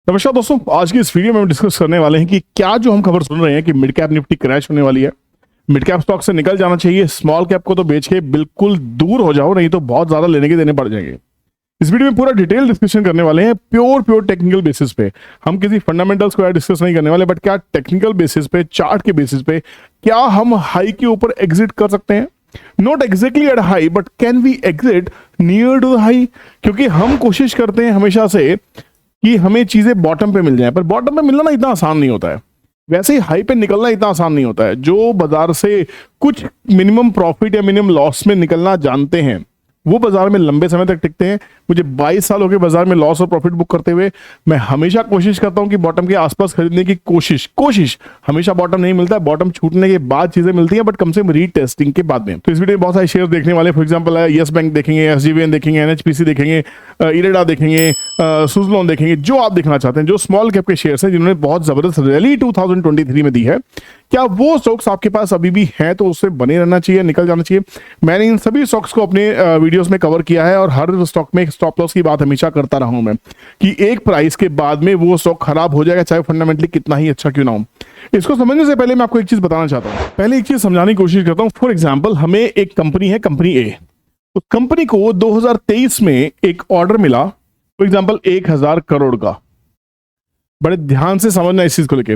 नमस्कार दोस्तों, आज की इस वीडियो में हम डिस्कस करने वाले हैं कि क्या जो हम खबर सुन रहे हैं कि मिड कैप निफ्टी क्रैश होने वाली है, मिड कैप स्टॉक से निकल जाना चाहिए, स्मॉल कैप को तो बेच के बिल्कुल दूर हो जाओ, नहीं तो बहुत ज्यादा लेने के देने पड़ जाएंगे। इस वीडियो में पूरा डिटेल डिस्कशन करने वाले हैं प्योर टेक्निकल बेसिस पे। हम किसी फंडामेंटल्स को डिस्कस नहीं करने वाले, बट क्या टेक्निकल बेसिस पे, चार्ट के बेसिस पे क्या हम हाई के ऊपर एग्जिट कर सकते हैं। Not exactly at high, but can we exit near to the high. क्योंकि हम कोशिश करते हैं हमेशा से कि हमें चीजें बॉटम पे मिल जाए, पर बॉटम पे मिलना ना इतना आसान नहीं होता है। वैसे ही हाई पे निकलना इतना आसान नहीं होता है। जो बाजार से कुछ मिनिमम प्रॉफिट या मिनिमम लॉस में निकलना जानते हैं वो बाजार में लंबे समय तक टिकते हैं। मुझे 22 साल हो गए बाजार में लॉस और प्रॉफिट बुक करते हुए। मैं हमेशा कोशिश करता हूं कि बॉटम के आसपास खरीदने की कोशिश हमेशा बॉटम नहीं मिलता है, बॉटम छूटने के बाद चीजें मिलती हैं, बट कम से कम रीटेस्टिंग के बाद में। तो इस वीडियो में बहुत सारे शेयर देखने वाले, फॉर एग्जांपल यस बैंक देखेंगे, एसजीवीएन देखेंगे, एनएचपीसी देखेंगे, इरेडा देखेंगे, सुजलॉन देखेंगे, जो आप देखना चाहते हैं। जो स्मॉल कैप के शेयर्स हैं जिन्होंने बहुत जबरदस्त रैली 2023 में दी है, क्या वो स्टॉक्स आपके पास अभी भी हैं तो उससे बने रहना चाहिए, निकल जाना चाहिए। मैंने इन सभी स्टॉक्स को अपने वीडियोस में कवर किया है और हर स्टॉक में स्टॉप लॉस की बात हमेशा करता रहा हूं मैं कि एक प्राइस के बाद में वो स्टॉक खराब हो जाएगा, चाहे फंडामेंटली कितना ही अच्छा क्यों ना हो। इसको समझने से पहले मैं आपको एक चीज बताना चाहता हूं। पहले एक चीज समझाने की कोशिश करता हूं। फॉर एग्जाम्पल, हमें एक कंपनी है, कंपनी ए। उस कंपनी को 2023 में एक ऑर्डर मिला, फॉर एग्जाम्पल 1000 करोड़ का। बड़े ध्यान से समझना इस चीज को लेके।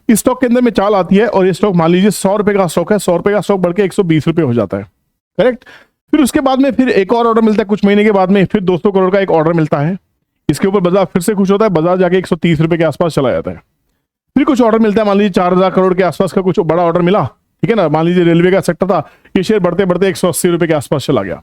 इस स्टॉक के अंदर में चाल आती है और ये स्टॉक मान लीजिए 100 रुपए का स्टॉक है, 100 रुपए का स्टॉक बढ़ के 120 रुपए हो जाता है, करेक्ट। फिर उसके बाद में फिर एक और ऑर्डर मिलता है, कुछ महीने के बाद में फिर 200 करोड़ का एक ऑर्डर मिलता है। इसके ऊपर बाजार फिर से खुश होता है, बाजार जाके 130 रुपए के आसपास चला जाता है। फिर कुछ ऑर्डर मिलता है, मान लीजिए 4000 करोड़ के आसपास का कुछ बड़ा ऑर्डर मिला, ठीक है ना। मान लीजिए रेलवे का सेक्टर था, ये शेयर बढ़ते बढ़ते 180 रुपए के आसपास चला गया।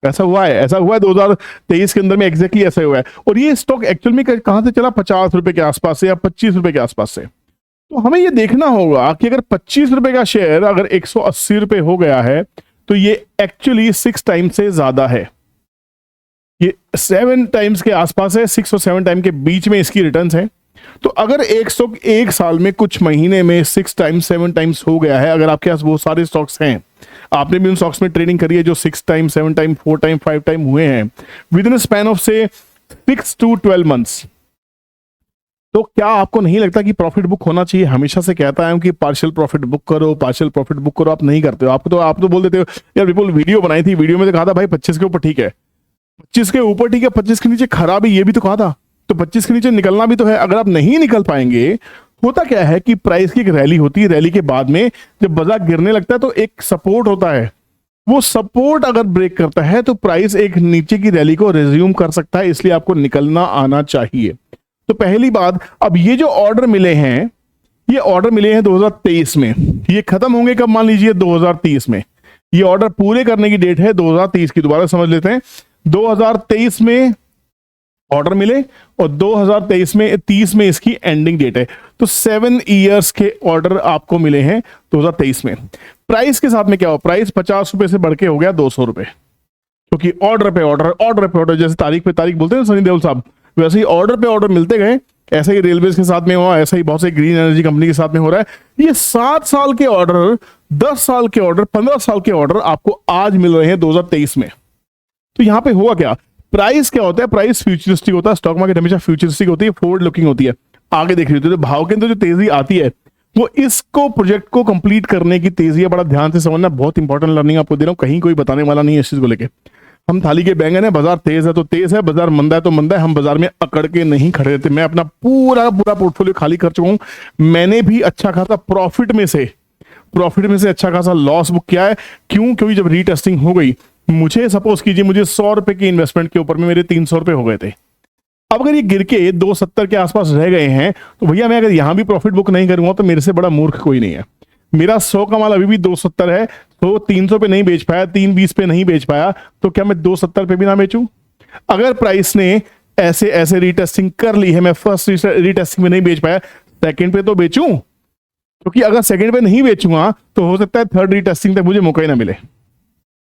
ऐसा हुआ है 2023 के अंदर में एग्जैक्टली ऐसा हुआ है। और ये स्टॉक एक्चुअल में कहां से चला, 50 रुपए के आसपास से या 25 रुपए के आसपास से। तो हमें ये देखना होगा कि अगर 25 रुपए का शेयर अगर 180 रुपए हो गया है तो ये एक्चुअली 6 टाइम से ज्यादा है। ये 7 टाइम्स के आसपास है, 6 और 7 टाइम के बीच में इसकी रिटर्न्स है। तो अगर एक स्टॉक एक साल में कुछ महीने में 6 टाइम्स 7 टाइम्स हो गया है, अगर आपके पास वो सारे स्टॉक्स हैं, आपने भी उन स्टॉक्स में ट्रेडिंग करी है जो 6 टाइम 7 टाइम 4 टाइम 5 टाइम हुए हैं विद इन स्पैन ऑफ से 6 to 12 मंथ्स, तो क्या आपको नहीं लगता कि प्रॉफिट बुक होना चाहिए? हमेशा से कहता हूं कि पार्शियल प्रॉफिट बुक करो, पार्शियल प्रॉफिट बुक करो। आप नहीं करते हो। आप तो बोल देते हो यार विपुल वीडियो बनाई थी, वीडियो में तो कहा था भाई 25 के ऊपर ठीक है, 25 के ऊपर ठीक है, 25 के नीचे खराब है, ये भी तो कहा था। तो 25 के नीचे निकलना भी तो है। अगर आप नहीं निकल पाएंगे, होता क्या है कि प्राइस की एक रैली होती है, रैली के बाद में जब बाजार गिरने लगता है तो एक सपोर्ट होता है। वो सपोर्ट अगर ब्रेक करता है तो प्राइस एक नीचे की रैली को रिज्यूम कर सकता है, इसलिए आपको निकलना आना चाहिए। तो पहली बात, अब ये जो ऑर्डर मिले हैं, ये ऑर्डर मिले हैं 2023 में, ये खत्म होंगे कब, मान लीजिए 2030 में। ये ऑर्डर पूरे करने की डेट है 2030 की। दोबारा समझ लेते हैं, 2023 में ऑर्डर मिले और 2023 में 30 में इसकी एंडिंग डेट है। तो 7 इयर्स के ऑर्डर आपको मिले हैं 2023 में। प्राइस के साथ में क्या हो, प्राइस 50 रुपए से बढ़ के हो गया 200 रुपए, क्योंकि ऑर्डर पे ऑर्डर, ऑर्डर पे ऑर्डर, जैसे तारीख पे तारीख बोलते हैं सनी देओल साहब, वैसे ही ऑर्डर पे ऑर्डर मिलते गए। ऐसा ही रेलवेज के साथ में हुआ, ऐसा ही बहुत से ग्रीन एनर्जी कंपनी के साथ में हो रहा है। ये 7 साल के ऑर्डर, 10 साल के ऑर्डर, 15 साल के ऑर्डर आपको आज मिल रहे हैं 2023 में। तो यहां पे हुआ क्या, प्राइस क्या होता है, प्राइस फ्यूचरिस्टिक होता है। स्टॉक मार्केट हमेशा फ्यूचरिस्टिक होती है, फॉरवर्ड लुकिंग होती है, आगे देख रही होती है। तो भाव के अंदर जो तेजी आती है वो इसको प्रोजेक्ट को कंप्लीट करने की तेजी है। बड़ा ध्यान से समझना, बहुत इंपॉर्टेंट लर्निंग आपको दे रहा हूं, कहीं कोई बताने वाला नहीं है इस चीज को लेके। हम थाली के बैंगन है, बाजार तेज है तो तेज है, बाजार मंदा है तो मंदा है। हम बाजार में अकड़ के नहीं खड़े रहते। मैं अपना पूरा पोर्टफोलियो खाली कर चुका हूं। मैंने भी अच्छा खासा प्रॉफिट में से अच्छा खासा लॉस बुक किया है। क्योंकि जब रीटेस्टिंग हो गई, मुझे सपोज कीजिए मुझे 100 रुपए की इन्वेस्टमेंट के ऊपर में मेरे 300 रुपए हो गए थे। अब अगर ये गिर के 270 के आसपास रह गए हैं तो भैया मैं अगर यहां भी प्रॉफिट बुक नहीं करूंगा तो मेरे से बड़ा मूर्ख कोई नहीं है। मेरा 100 का माल अभी भी 270 है, तो 300 पे नहीं बेच पाया, 320 पे नहीं बेच पाया, तो क्या मैं 270 पे भी ना बेचूं? अगर प्राइस ने ऐसे ऐसे रीटेस्टिंग कर ली है, मैं फर्स्ट रीटेस्टिंग में नहीं बेच पाया, सेकंड पे तो बेचूं। क्योंकि अगर सेकंड पे नहीं बेचूंगा तो हो सकता है थर्ड रीटेस्टिंग तक मुझे मौका ही ना मिले।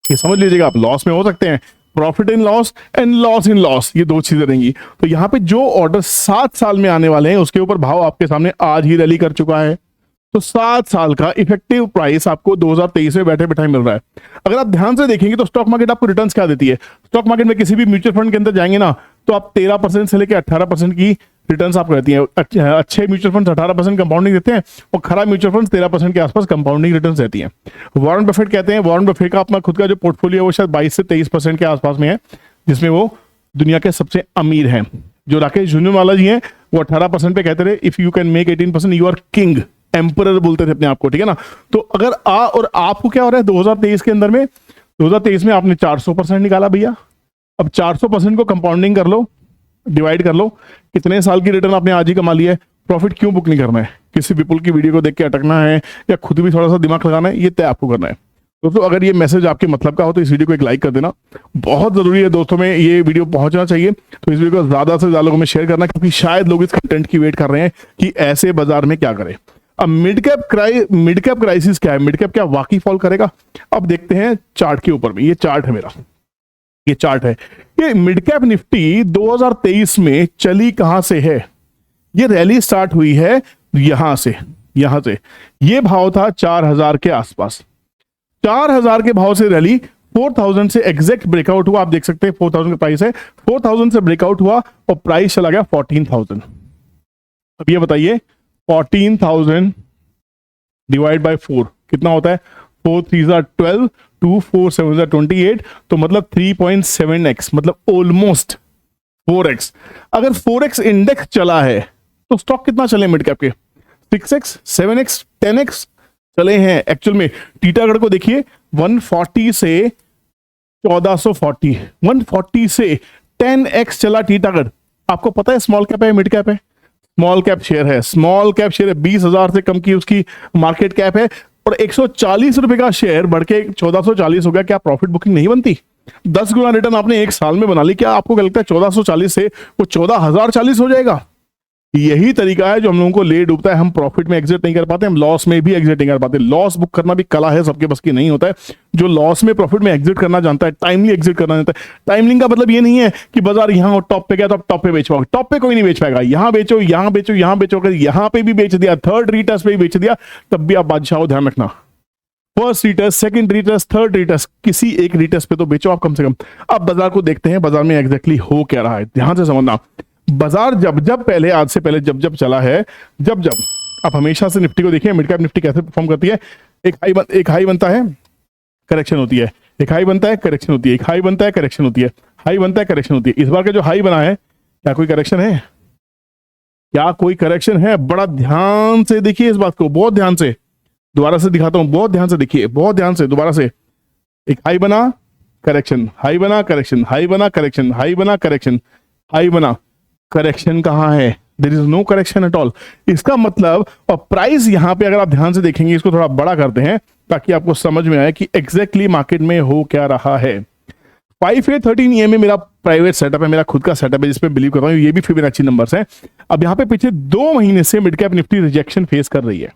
ये समझ लीजिएगा, आप लॉस में हो सकते हैं। Profit in loss and loss in loss, ये दो चीजें रहेंगी। तो यहां पे जो ऑर्डर 7 साल में आने वाले हैं उसके ऊपर भाव आपके सामने आज ही रैली कर चुका है। तो 7 साल का इफेक्टिव प्राइस आपको 2023 में बैठे बैठाए मिल रहा है। अगर आप ध्यान से देखेंगे तो स्टॉक मार्केट आपको रिटर्न्स क्या देती है। स्टॉक मार्केट में किसी भी म्यूचुअल फंड के अंदर जाएंगे ना, तो आप 13% से लेकर 18% की रिटर्न्स आपको रहती हैं। अच्छे म्यूचुअल फंड 18% कंपाउंडिंग देते हैं और खराब म्यूचुअल फंड 13% के आसपास कंपाउंडिंग रिटर्न्स रहती हैं। वॉरेन बफेट कहते हैं, वॉरेन बफेट का अपना खुद का जो पोर्टफोलियो है वो शायद 22 से 23% के आसपास में है, जिसमें वो दुनिया के सबसे अमीर हैं। जो राकेश झुंझुनवाला जी हैं वो 18% पे कहते रहे, if you can make 18% you are king, emperor बोलते थे अपने आप को, ठीक है ना। तो अगर और आपको क्या हो रहा है 2023 के अंदर में, 2023 में आपने 400% निकाला भैया। अब 400% को कंपाउंडिंग कर लो, डिवाइड कर लो, कितने साल की रिटर्न आपने आज ही कमा लिया है। प्रॉफिट क्यों बुक नहीं करना है, किसी विपुल की वीडियो को देख के अटकना है या खुद भी थोड़ा सा दिमाग लगाना है, ये तय आपको करना है। दोस्तों अगर ये मैसेज आपके मतलब का हो तो इस वीडियो को एक लाइक कर देना, बहुत जरूरी है दोस्तों में ये वीडियो पहुंचना चाहिए। तो इस वीडियो को ज्यादा से ज्यादा लोगों में शेयर करना, क्योंकि शायद लोग इस कंटेंट की वेट कर रहे हैं कि ऐसे बाजार में क्या करें। अब मिड कैप क्राइसिस क्या है, मिड कैप क्या वाकई फॉल करेगा। अब देखते हैं चार्ट के ऊपर में, ये चार्ट है मेरा, ये चार्ट है। ये मिड कैप निफ्टी 2023 में चली कहां से है, ये रैली स्टार्ट हुई है यहां से, यहां से ये भाव था 4000 के आसपास, 4000 के भाव से रैली 4000 से एग्जैक्ट ब्रेकआउट हुआ। आप देख सकते हैं 4000 का प्राइस है, 4000 से ब्रेकआउट हुआ और प्राइस चला गया 14000। अब ये बताइए 14000 डिवाइड बाय 4 कितना होता है, 4 3 12, 2 4 7 28, तो मतलब 3.7x, मतलब ऑलमोस्ट 4x। अगर 4x इंडेक्स चला है तो स्टॉक कितना चले मिड कैप के, 6x 7x 10x चले हैं। एक्चुअल में टीटागढ़ को देखिए 140 से 1440, 140 से 10x चला टीटागढ़। आपको पता है स्मॉल कैप है मिड कैप है, स्मॉल कैप शेयर है, स्मॉल कैप शेयर है, 20,000 से कम की उसकी मार्केट कैप है और 140 रुपए का शेयर बढ़ के 1440 हो गया। क्या प्रॉफिट बुकिंग नहीं बनती? 10 गुना रिटर्न आपने एक साल में बना ली, क्या आपको क्या लगता है 1440 से वो 14,040 हो जाएगा? यही तरीका है जो हम लोगों को ले डूबता है। हम प्रॉफिट में एग्जिट नहीं कर पाते, हम लॉस में भी एग्जिट नहीं कर पाते। लॉस बुक करना भी कला है, सबके बस की नहीं होता है। जो लॉस में प्रॉफिट में एग्जिट करना जानता है, टाइमली एग्जिट करना जानता है। टाइमलिंग का मतलब ये नहीं है कि बाजार यहाँ टॉप पे गया तो आप टॉप पे बेच पाओगे, टॉप पे कोई नहीं बेच पाएगा। यहाँ बेचो, यहाँ बेचो, यहाँ बेचो, अगर यहाँ पे भी बेच दिया, थर्ड रीटेस्ट पे भी बेच दिया, तब भी आप बादशाह हो, ध्यान रखना। First retest, second retest, third retest, किसी एक रीटेस्ट पे तो बेचो आप कम से कम। अब बाजार को देखते हैं, बाजार में एग्जैक्टली हो क्या रहा है, ध्यान से समझना। बाजार जब पहले, आज से पहले जब चला है, जब आप हमेशा से निफ्टी को देखिए, मिड कैप निफ्टी कैसे परफॉर्म करती है। एक हाई बनता है, करेक्शन होती है, एक हाई बनता है, करेक्शन होती है, एक हाई बनता है, करेक्शन होती है, हाई बनता है, करेक्शन होती है। इस बार का जो हाई बना है, क्या कोई करेक्शन है? क्या कोई करेक्शन है? बड़ा ध्यान से देखिए इस बात को, बहुत ध्यान से। दोबारा से दिखाता हूं, बहुत ध्यान से देखिए, बहुत ध्यान से, दोबारा से। एक हाई बना, करेक्शन, हाई बना, करेक्शन, हाई बना, करेक्शन, हाई बना, करेक्शन, हाई बना, करेक्शन कहां है? There is no correction at all. इसका मतलब, और प्राइस यहां पे अगर आप ध्यान से देखेंगे, इसको थोड़ा बड़ा करते हैं ताकि आपको समझ में आए कि एग्जैक्टली मार्केट में हो क्या रहा है। 5A13 EMA मेरा प्राइवेट सेटअप है, मेरा खुद का सेटअप है जिस पे बिलीव कर रहा हूं। ये भी फिबोनाची नंबर्स हैं। अब यहां पे पिछले 2 महीने से mid cap Nifty rejection face कर रही है।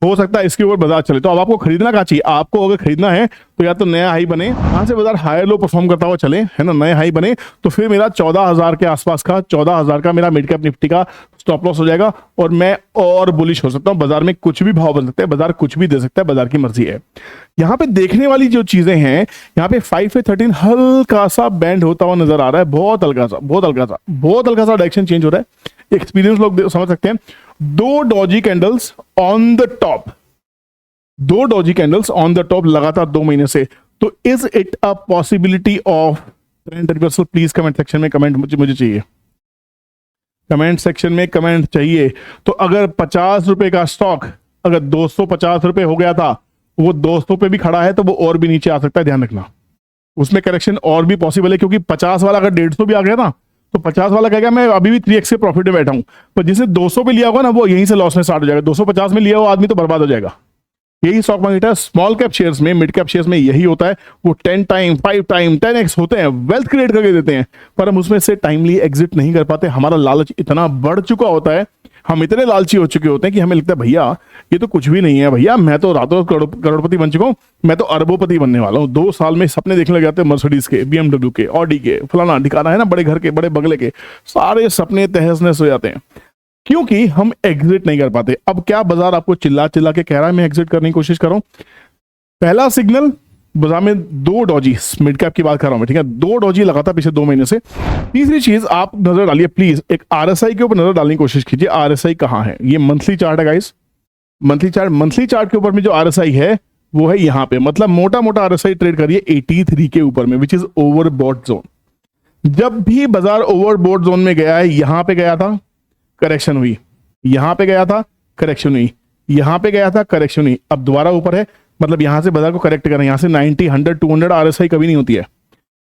हो सकता है इसके ऊपर बाजार चले, तो अब आपको खरीदना कहाँ चाहिए? आपको अगर खरीदना है तो या तो नया हाई बने, वहां से बाजार हायर लो परफॉर्म करता हुआ चले, है ना, नए हाई बने, तो फिर मेरा 14,000 के आसपास का, 14,000 का मेरा मिड कैप निफ्टी का स्टॉप लॉस हो जाएगा और मैं और बुलिश हो सकता हूं। बाजार में कुछ भी भाव बन सकते हैं, बाजार कुछ भी दे सकता है, बाजार की मर्जी है। यहाँ पे देखने वाली जो चीजें हैं, यहाँ पे 5A13 हल्का सा बैंड होता हुआ नजर आ रहा है, बहुत हल्का सा, बहुत हल्का सा, बहुत हल्का सा डायरेक्शन चेंज हो रहा है। एक्सपीरियंस लोग समझ सकते हैं। 2 Doge candles on the top, 2 Doge candles on the top लगातार 2 महीने से। तो is it a possibility of trend reversal? Please comment section में कमेंट मुझे चाहिए, कमेंट सेक्शन में कमेंट चाहिए। तो अगर 50 रुपए का स्टॉक अगर 250 रुपए हो गया था, वो 200 पे भी खड़ा है, तो वो और भी नीचे आ सकता है, ध्यान रखना। उसमें करेक्शन और भी पॉसिबल है, क्योंकि 50 वाला अगर 150 भी आ गया ना, तो 50 वाला कहेगा मैं अभी भी 3x के प्रॉफिट में बैठा हूं। पर जिसे 200 पे लिया होगा ना, वो यहीं से लॉस में स्टार्ट हो जाएगा। 250 में लिया हुआ आदमी तो बर्बाद हो जाएगा। यही स्टॉक मार्केट है। स्मॉल कैप शेयर्स में, मिड कैप शेयर्स में यही होता है। वो 10 टाइम, 5 टाइम, 10x होते हैं, वेल्थ क्रिएट करके देते हैं, पर हम उसमें से टाइमली एग्जिट नहीं कर पाते। हमारा लालच इतना बढ़ चुका होता है, हम इतने लालची हो चुके होते हैं कि हमें लगता है भैया ये तो कुछ भी नहीं है, भैया मैं तो रातों करोड़पति बन चुका हूं, मैं तो अरबोपति बनने वाला हूं। 2 साल में सपने देखने लग जाते हैं, मर्सिडीज के, BMW के, ऑडी के, फलाना ठिकाना है ना, बड़े घर के, बड़े बंगले के, सारे सपने तहस नहस हो जाते हैं, क्योंकि हम एग्जिट नहीं कर पाते। अब क्या बाजार आपको चिल्ला चिल्ला के कह रहा है मैं एग्जिट करने की कोशिश कर रहा हूं? पहला सिग्नल बाजार में दो डॉजी, मिड कैप की बात कर रहा हूं मैं, ठीक है, दो डॉजी लगातार पिछले 2 महीने से। तीसरी चीज आप नजर डालिए प्लीज, एक आरएसआई के ऊपर नजर डालने की कोशिश कीजिए। आरएसआई कहां है? ये मंथली चार्ट है गाइस, मंथली चार्ट के ऊपर में जो आरएसआई है वो है यहां पे, मतलब मोटा मोटा आरएसआई ट्रेड करिए 83 के ऊपर में, विच इज ओवरबॉट जोन। जब भी बाजार ओवरबॉट जोन में गया है, यहां पे गया था करेक्शन हुई, यहां पे गया था करेक्शन हुई, यहां पे गया था करेक्शन हुई, अब दोबारा ऊपर है, मतलब यहां से बाजार को करेक्ट करें। यहां से 90, 100, 200 आरएसआई कभी नहीं होती है।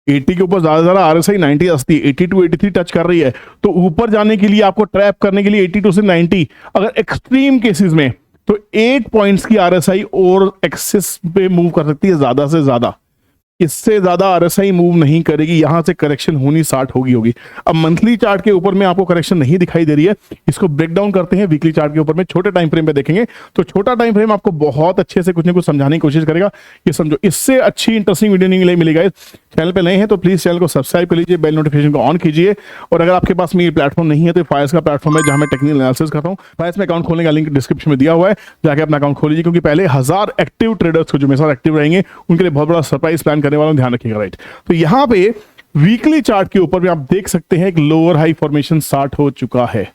80 के ऊपर ज्यादा आरएसआई 90 असती है, 82, 83 टच कर रही है। तो ऊपर जाने के लिए, आपको ट्रैप करने के लिए 82 से 90, अगर एक्सट्रीम केसेस में तो 8 पॉइंट्स की आरएसआई और एक्सेस पे मूव कर सकती है ज्यादा से ज्यादा, इससे ज्यादा आरएसआई मूव नहीं करेगी। यहां से करेक्शन होनी स्टार्ट होगी। अब मंथली चार्ट के ऊपर में आपको करेक्शन नहीं दिखाई दे रही है, इसको ब्रेक डाउन करते हैं वीकली चार्ट के ऊपर में, छोटे टाइम फ्रेम पे देखेंगे तो छोटा टाइम फ्रेम आपको बहुत अच्छे से कुछ ना कुछ समझाने की कोशिश करेगा। ये समझो, इससे अच्छी इंटरेस्टिंग वीडियो नहीं मिलेगा। चैनल पे नए हैं तो प्लीज चैनल को सब्सक्राइब कर लीजिए, बेल नोटिफिकेशन को ऑन कीजिए। और अगर आपके पास मेरी प्लेटफॉर्म नहीं है तो फायर्स का प्लेटफॉर्म है जहां मैं टेक्निकल एनालिसिस करता हूं। फायर्स में अकाउंट खोलने का लिंक डिस्क्रिप्शन में दिया हुआ है, जाके अपना अकाउंट खोल लीजिए, क्योंकि पहले 1000 एक्टिव ट्रेडर्स को जो मेरे साथ एक्टिव रहेंगे उनके लिए बहुत बड़ा सरप्राइज प्लान करने वाला हूं, ध्यान रखिएगा। राइट, तो यहां पे वीकली चार्ट के ऊपर भी आप देख सकते हैं एक लोअर हाई फॉर्मेशन स्टार्ट हो चुका है,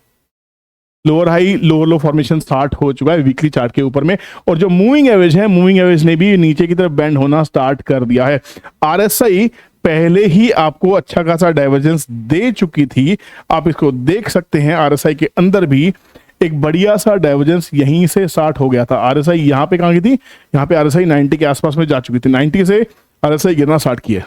लोअर हाई लोअर लो फॉर्मेशन स्टार्ट हो चुका है वीकली चार्ट के ऊपर में। और जो मूविंग एवरेज है, मूविंग एवरेज ने भी नीचे की तरफ बेंड होना स्टार्ट कर दिया है। आरएसआई पहले ही आपको अच्छा खासा डाइवर्जेंस दे चुकी थी, आप इसको देख सकते हैं। आरएसआई के अंदर भी एक बढ़िया सा डाइवर्जेंस यहीं से स्टार्ट हो गया था। आरएसआई यहां पे कहां गई थी? यहां पे आरएसआई 90 के आसपास में जा चुकी थी, 90 से आरएसआई गिरना स्टार्ट किया,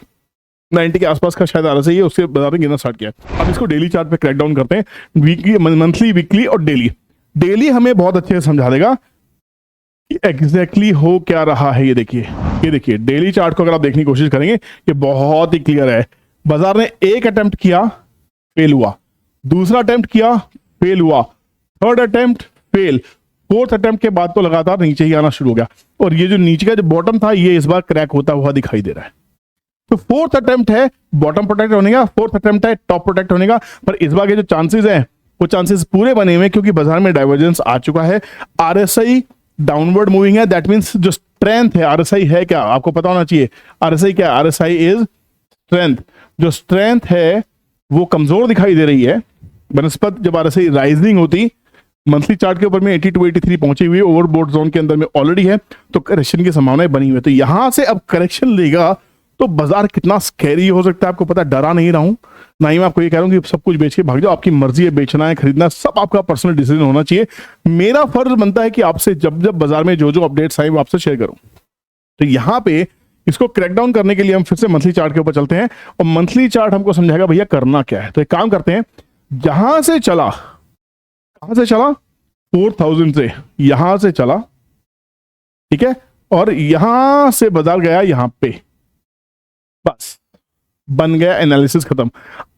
90 के आसपास का शायद आरएसआई है, उसके बाजार में गिरना स्टार्ट किया। अब इसको डेली चार्ट पे क्रैक डाउन करते हैं, वीकली, मंथली, वीकली और डेली। डेली हमें बहुत अच्छे से समझा देगा कि एग्जैक्टली हो क्या रहा है। ये देखिए डेली चार्ट को अगर आप देखने की कोशिश करेंगे, ये बहुत ही क्लियर है। बाजार ने एक अटेम्प्ट किया, फेल हुआ, दूसरा अटेम्प्ट किया, फेल हुआ, third attempt fail, fourth attempt के बाद तो लगातार नीचे ही आना शुरू हो गया। और ये जो नीचे का जो बॉटम था, ये इस बार क्रैक होता हुआ दिखाई दे रहा है। तो फोर्थ अटेम्प्ट है बॉटम प्रोटेक्ट होने का, फोर्थ अटेम्प्ट है टॉप प्रोटेक्ट होने का, पर इस बार के जो चांसेस हैं वो चांसेस पूरे बने हुए, क्योंकि बाजार में डाइवर्जेंस आ चुका है। आरएसआई डाउनवर्ड मूविंग है, दैट मींस जो स्ट्रेंथ है, आरएसआई है क्या आपको पता होना चाहिए। आरएसआई क्या? RSI is strength. जो स्ट्रेंथ है वो कमजोर दिखाई दे रही है बनस्पत जब आरएसआई राइजिंग होती। मंथली चार्ट के ऊपर में 82, 83 पहुंची हुई है, ओवरबॉट जोन के अंदर में ऑलरेडी है, तो करेक्शन की संभावनाएं बनी हुई है। तो यहां से अब करेक्शन लेगा तो बाजार कितना स्कैरी हो सकता है आपको पता। डरा नहीं रहा हूं, ना ही मैं आपको ये कह रहा हूं कि सब कुछ बेच के भाग जाओ। आपकी मर्जी है, बेचना है, खरीदना, सब आपका पर्सनल डिसीजन होना चाहिए। मेरा फर्ज बनता है कि आपसे जब जब बाजार में जो जो अपडेट्स आए वो आपसे शेयर करूं। तो यहां पे इसको क्रैकडाउन करने के लिए हम फिर से मंथली चार्ट के ऊपर चलते हैं, और मंथली चार्ट हमको समझाएगा भैया करना क्या है। तो एक काम करते हैं, जहां से चला, कहां से चला? 4000 से यहां से चला, ठीक है, और यहां से बाजार गया यहां पे, बस बन गया, एनालिसिस खत्म।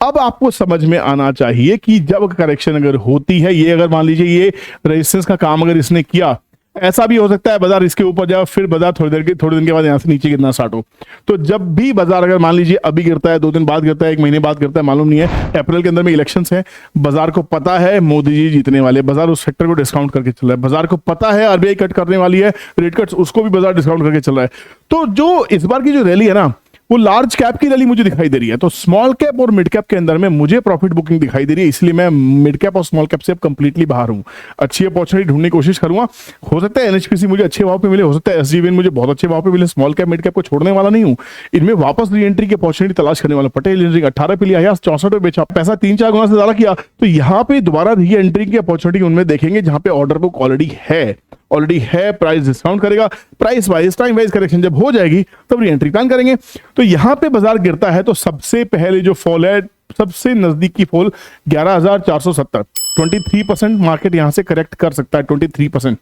अब आपको समझ में आना चाहिए कि जब करेक्शन अगर होती है, ये अगर मान लीजिए ये रेजिस्टेंस का काम अगर इसने किया, ऐसा भी हो सकता है बाजार इसके ऊपर जाए, फिर बाजार थोड़ी दिन के बाद यहां से नीचे गिरना स्टार्ट हो। तो जब भी बाजार अगर मान लीजिए अभी गिरता है, 2 दिन बाद गिरता है, 1 महीने बाद गिरता है, मालूम नहीं है, अप्रैल के अंदर में इलेक्शंस है, बाजार को पता है मोदी जी जीतने वाले, बाजार उस सेक्टर को डिस्काउंट करके चल रहा है। बाजार को पता है आरबीआई कट करने वाली है, रेट कट्स, उसको भी बाजार डिस्काउंट करके चल रहा है। तो जो इस बार की जो रैली है ना, वो लार्ज कैप की रैली मुझे दिखाई दे रही है। तो स्मॉल कैप और मिड कैप के अंदर में मुझे प्रॉफिट बुकिंग दिखाई दे रही है, इसलिए मैं मिड कैप और स्मॉल कैप से अब कंप्लीटली बाहर हूं। अच्छी अपॉर्चुनिटी ढूंढने की कोशिश करूंगा। हो सकता है एनएचपीसी मुझे अच्छे भाव पे मिले, हो सकता है एसजीवीएन मुझे बहुत अच्छे भाव पे मिले। स्मॉल कैप मिड कैप को छोड़ने वाला नहीं हूं, इनमें वापस री एंट्री की अपॉर्चुनिटी तलाश करने वाला। पटेल इंजीनियरिंग 18 पे लिया, 64 पे बेचा, पैसा 3-4 गुना से ज्यादा किया। तो यहाँ पे दोबारा री एंट्री की अपॉर्चुनिटी उनमें देखेंगे जहां पे ऑर्डर बुक ऑलरेडी है, प्राइस डिस्काउंट करेगा, price wise time wise correction जब हो जाएगी तब री एंट्री प्लान करेंगे। तो यहां पे बाजार गिरता है तो सबसे पहले जो फॉल है, सबसे नजदीक की फॉल 11,470, 23% मार्केट यहां से करेक्ट कर सकता है, 23%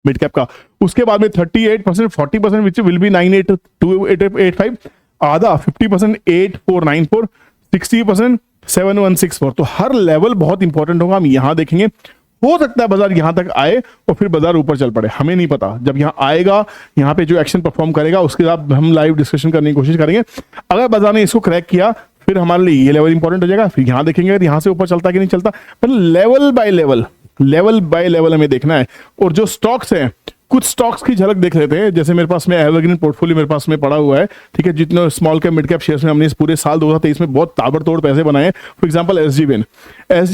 मिड कैप का। उसके बाद में 38%, 40% विच विल बी 98,285, आधा 50% 8494, 60% 7164। तो हर लेवल बहुत इंपॉर्टेंट होगा, हम यहां देखेंगे। हो सकता है बाजार यहां तक आए और फिर बाजार ऊपर चल पड़े, हमें नहीं पता। जब यहां आएगा, यहां पे जो एक्शन परफॉर्म करेगा उसके साथ हम लाइव डिस्कशन करने की कोशिश करेंगे। अगर बाजार ने इसको क्रैक किया, फिर हमारे लिए ये लेवल इंपॉर्टेंट हो जाएगा। फिर यहां देखेंगे अगर यहां से ऊपर चलता कि नहीं चलता, पर लेवल बाय लेवल हमें देखना है। और जो स्टॉक्स हैं कुछ स्टॉक्स की झलक देख लेते हैं। जैसे मेरे पास में एवरग्रीन पोर्टफोलियो मेरे पास में पड़ा हुआ है, ठीक है, जितने small cap mid cap shares में हमने इस पूरे साल 2023 में बहुत ताबड़तोड़ पैसे बनाए। फॉर एग्जांपल एसजी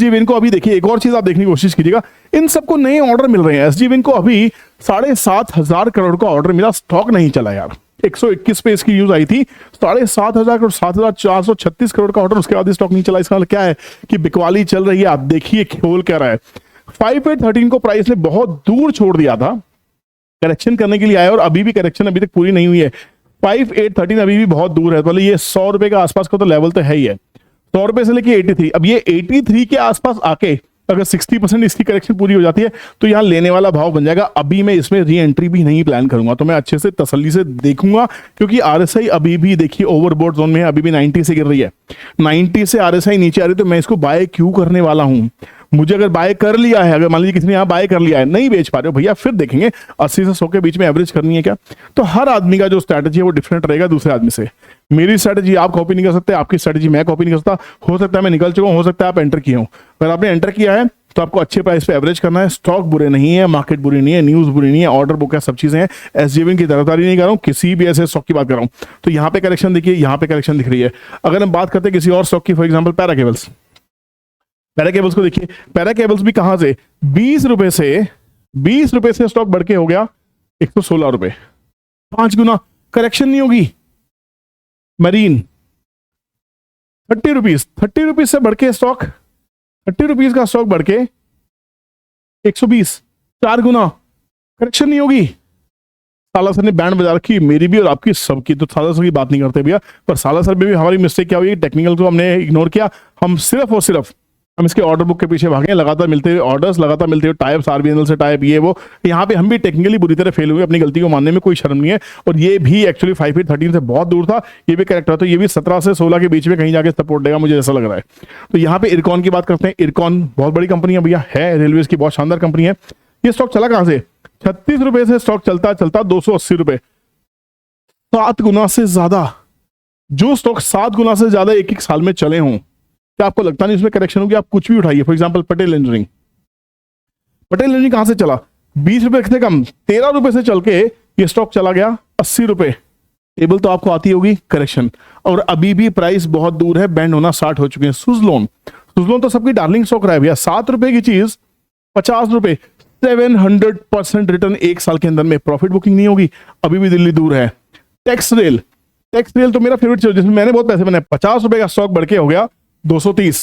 विन को अभी देखिए, एक और चीज आप देखने की कोशिश कीजिएगा, इन सबको नए ऑर्डर मिल रहे हैं। एसजी विन को अभी 7,500 करोड़ का ऑर्डर मिला, स्टॉक नहीं चला यार। 121 पे इसकी न्यूज आई थी, 7,500 करोड़, 7,436 करोड़ का ऑर्डर, उसके बाद स्टॉक नहीं चला। इसका मतलब क्या है कि बिकवाली चल रही है। आप देखिए खोल क्या रहा है। 5813 को प्राइस ने बहुत दूर छोड़ दिया था, करेक्शन करने के लिए आया और अभी भी करेक्शन अभी तक पूरी नहीं हुई है। 5813 अभी भी बहुत दूर है, तो ये 100 रुपए के आसपास का तो लेवल तो है ही है। 100 रुपए से लेके 83, अब ये 83 के आसपास आके अगर 60% इसकी करेक्शन पूरी हो जाती है तो यहाँ लेने वाला भाव बन जाएगा। अभी मैं इसमें री एंट्री भी नहीं प्लान करूंगा, तो मैं अच्छे से तसल्ली से देखूंगा, क्योंकि आरएसआई अभी भी देखिए ओवरबोट जोन में है, अभी भी 90 से गिर रही है। 90 से आरएसआई नीचे आ रही है, तो मैं इसको बाय क्यों करने वाला हूं। मुझे अगर बाय कर लिया है, अगर मान लीजिए किसी ने यहाँ बाय कर लिया है, नहीं बेच पा रहे हो भैया, फिर देखेंगे 80 से 100 के बीच में एवरेज करनी है क्या। तो हर आदमी का जो स्ट्रैटेजी है वो डिफरेंट रहेगा दूसरे आदमी से। मेरी स्ट्रैटेजी आप कॉपी नहीं कर सकते, आपकी स्ट्रैटेजी मैं कॉपी नहीं कर सकता। हो सकता है मैं निकल चुका हूं, हो सकता है आप एंटर किए हो। अगर आपने एंटर किया है तो आपको अच्छे प्राइस पे एवरेज करना है। स्टॉक बुरे नहीं है, मार्केट बुरी नहीं है, न्यूज बुरी नहीं है, ऑर्डर बुक है, सब चीजें हैं। एसजीविन की तरफदारी नहीं कर रहा हूं, किसी भी ऐसे स्टॉक की बात कर रहा हूं। तो यहाँ पे करेक्शन देखिए, यहाँ पे करेक्शन दिख रही है। अगर हम बात करते हैं किसी और स्टॉक की, फॉर एग्जाम्पल पैराकेबल्स, पैराकेबल्स को देखिए। पैराकेबल्स भी कहां से 20 रुपए से स्टॉक बढ़ के हो गया 116 रुपए, 5 गुना। करेक्शन नहीं होगी। मरीन 30 रुपीज से बढ़ के स्टॉक, 30 रुपीज का स्टॉक बढ़ के 120, 4 गुना। करेक्शन नहीं होगी। साला सर ने बैंड बजा रखी, मेरी भी और आपकी सबकी। तो साला सर की बात नहीं करते भैया, पर साला सर में भी हमारी मिस्टेक क्या हुई, टेक्निकल को हमने इग्नोर किया। हम सिर्फ और सिर्फ हम इसके ऑर्डर बुक के पीछे भागे, लगातार मिलते हुए ऑर्डर्स, लगातार मिलते हुए टाइप्स, आरबीएनएल से टाइप, ये वो। यहाँ पे हम भी टेक्निकली बुरी तरह फेल हुए, अपनी गलती को मानने में कोई शर्म नहीं है। और ये भी एक्चुअली 5813 से बहुत दूर था, ये भी करेक्ट था। तो ये भी 17 से 16 के बीच में कहीं जाके सपोर्ट देगा, मुझे ऐसा लग रहा है। तो यहाँ पे इरकॉन की बात करते हैं। इरकॉन बहुत बड़ी कंपनी है भैया, है रेलवे की बहुत शानदार कंपनी है। ये स्टॉक चला कहां से, 36 रुपए से स्टॉक चलता चलता 280 रुपए, 7 गुना से ज्यादा। जो स्टॉक 7 गुना से ज्यादा एक एक साल में चले हों, क्या आपको लगता नहीं उसमें करेक्शन होगी। आप कुछ भी उठाइए, फॉर एग्जांपल पटेल इंजीनियरिंग कहां से चला, 20 रुपए से कम, 13 रुपए से चल के ये स्टॉक चला गया 80 रुपए। टेबल तो आपको आती होगी, करेक्शन। और अभी भी प्राइस बहुत दूर है, बैंड होना स्टार्ट हो चुके हैं। सुजलोन तो सबकी डार्लिंग स्टॉक रहा है भैया, 7 रुपए की चीज 50 रुपए, 700% रिटर्न एक साल के अंदर में। प्रॉफिट बुकिंग नहीं होगी, अभी भी दिल्ली दूर है। टेक्स रेल तो मेरा फेवरेट चीज, जिसमें मैंने बहुत पैसे बनाए। 50 रुपए का स्टॉक बढ़ के हो गया 230,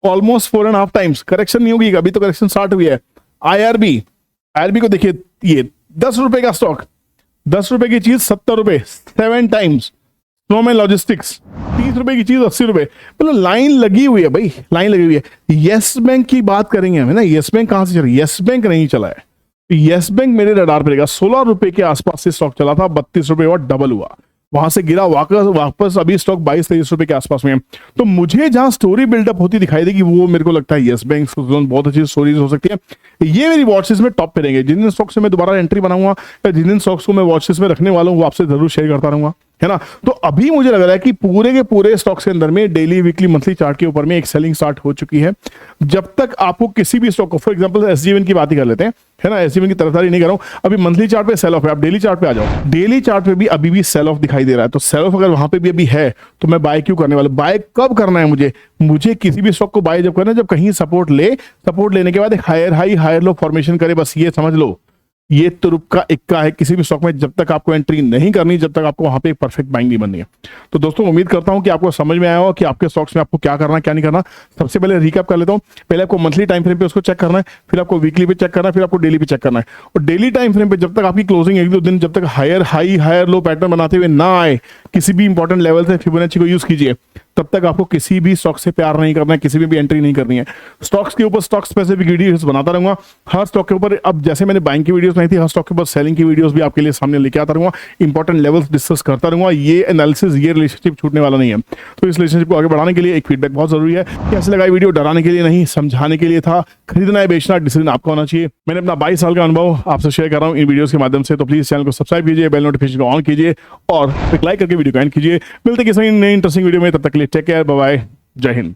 ऑलमोस्ट 4.5 टाइम्स। करेक्शन नहीं होगी, अभी तो करेक्शन स्टार्ट हुई है। आईआरबी को देखिए, ये 10 रुपए का स्टॉक, 10 रुपए की चीज 70 रुपए, 7 टाइम्स। स्नोमैन लॉजिस्टिक्स 30 रुपए की चीज 80 रुपए। मतलब लाइन लगी हुई है भाई, लाइन लगी हुई है। येस बैंक की बात करेंगे हमें ना, येस बैंक कहां से चला, येस बैंक नहीं चला है। येस बैंक मेरे रडार पर रहेगा। 16 रुपए के आसपास से स्टॉक चला था, 32 रुपए और डबल हुआ, वहां से गिरा वापस अभी स्टॉक 22-23 रुपए के आसपास में है। तो मुझे जहां स्टोरी बिल्डअप होती दिखाई देगी, वो मेरे को लगता है येस बैंक बहुत अच्छी स्टोरीज हो सकती है। ये मेरी वॉचलिस्ट में टॉप पे रहेंगे। जिन दिन स्टॉक से मैं दोबारा एंट्री बनाऊंगा या जिन दिन स्टॉक्स को मैं वॉचलिस्ट में रखने वाला हूं, वो आपसे जरूर शेयर करता रहूंगा, है ना। तो अभी मुझे लग रहा है कि पूरे के पूरे स्टॉक्स के अंदर में डेली, वीकली, मंथली चार्ट के ऊपर में एक सेलिंग स्टार्ट हो चुकी है। जब तक आपको किसी भी स्टॉक को, फॉर एग्जांपल एसजीविन की बात ही कर लेते हैं, है ना, एसजीविन की तरफदारी नहीं कर रहा हूं। अभी मंथली चार्ट पे सेल ऑफ है, आप डेली चार्ट पे आ जाओ, डेली चार्ट पे भी अभी भी सेल ऑफ दिखाई दे रहा है। तो सेल ऑफ अगर वहां पे भी अभी है, तो मैं बाय क्यों करने वाला। बाय कब करना है मुझे किसी भी स्टॉक को बाय जब करना है, जब कहीं सपोर्ट लेने के बाद एक higher high higher low formation करे, बस ये समझ लो। ये तो रुपका इक्का है किसी भी स्टॉक में, जब तक आपको एंट्री नहीं करनी, जब तक आपको वहां पे एक परफेक्ट बाइंग नहीं बननी है। तो दोस्तों उम्मीद करता हूं कि आपको समझ में आया हो कि आपके स्टॉक्स में आपको क्या करना है, क्या नहीं करना। सबसे पहले रिकैप कर लेता हूं। पहले आपको मंथली टाइम फ्रेम पे उसको चेक करना है, फिर आपको वीकली पे चेक करना है, फिर आपको डेली पे चेक करना है। और डेली टाइम फ्रेम पे जब तक आपकी क्लोजिंग 1-2 दिन जब तक higher high higher low pattern बनाते हुए ना आए, किसी भी इंपॉर्टेंट लेवल से फिबोनाची को यूज कीजिए, तब तक आपको किसी भी स्टॉक से प्यार नहीं करना है, किसी में भी एंट्री नहीं करनी है। स्टॉक्स के ऊपर स्टॉक स्पेसिफिक वीडियोस बनाता रहूंगा हर स्टॉक के ऊपर। अब जैसे मैंने बाइंग की वीडियोस बनाई थी, हर स्टॉक के ऊपर सेलिंग की वीडियोस भी आपके लिए सामने लेके आता रहूंगा। इंपॉर्टेंट लेवल्स डिस्कस करता रहूंगा। ये एनालिसिस, ये रिलेशनशिप छूटने वाला नहीं है। तो इस रिलेशनशिप को आगे बढ़ाने के लिए एक फीडबैक बहुत जरूरी है। कैसे लगा वीडियो, डराने के लिए नहीं, समझाने के लिए था। खरीदना है, बेचना, डिसीजन आपका होना चाहिए। मैंने अपना 22 साल का अनुभव आपसे शेयर कर रहा हूं इन वीडियोस के माध्यम से। तो प्लीज चैनल को सब्सक्राइब कीजिए, बेल नोटिफिकेशन को ऑन कीजिए और एक लाइक करके वीडियो को एंड कीजिए। मिलते किसी नई इंटरेस्टिंग वीडियो में, तब तक के लिए टेक केयर, बाय बाय, जय हिंद।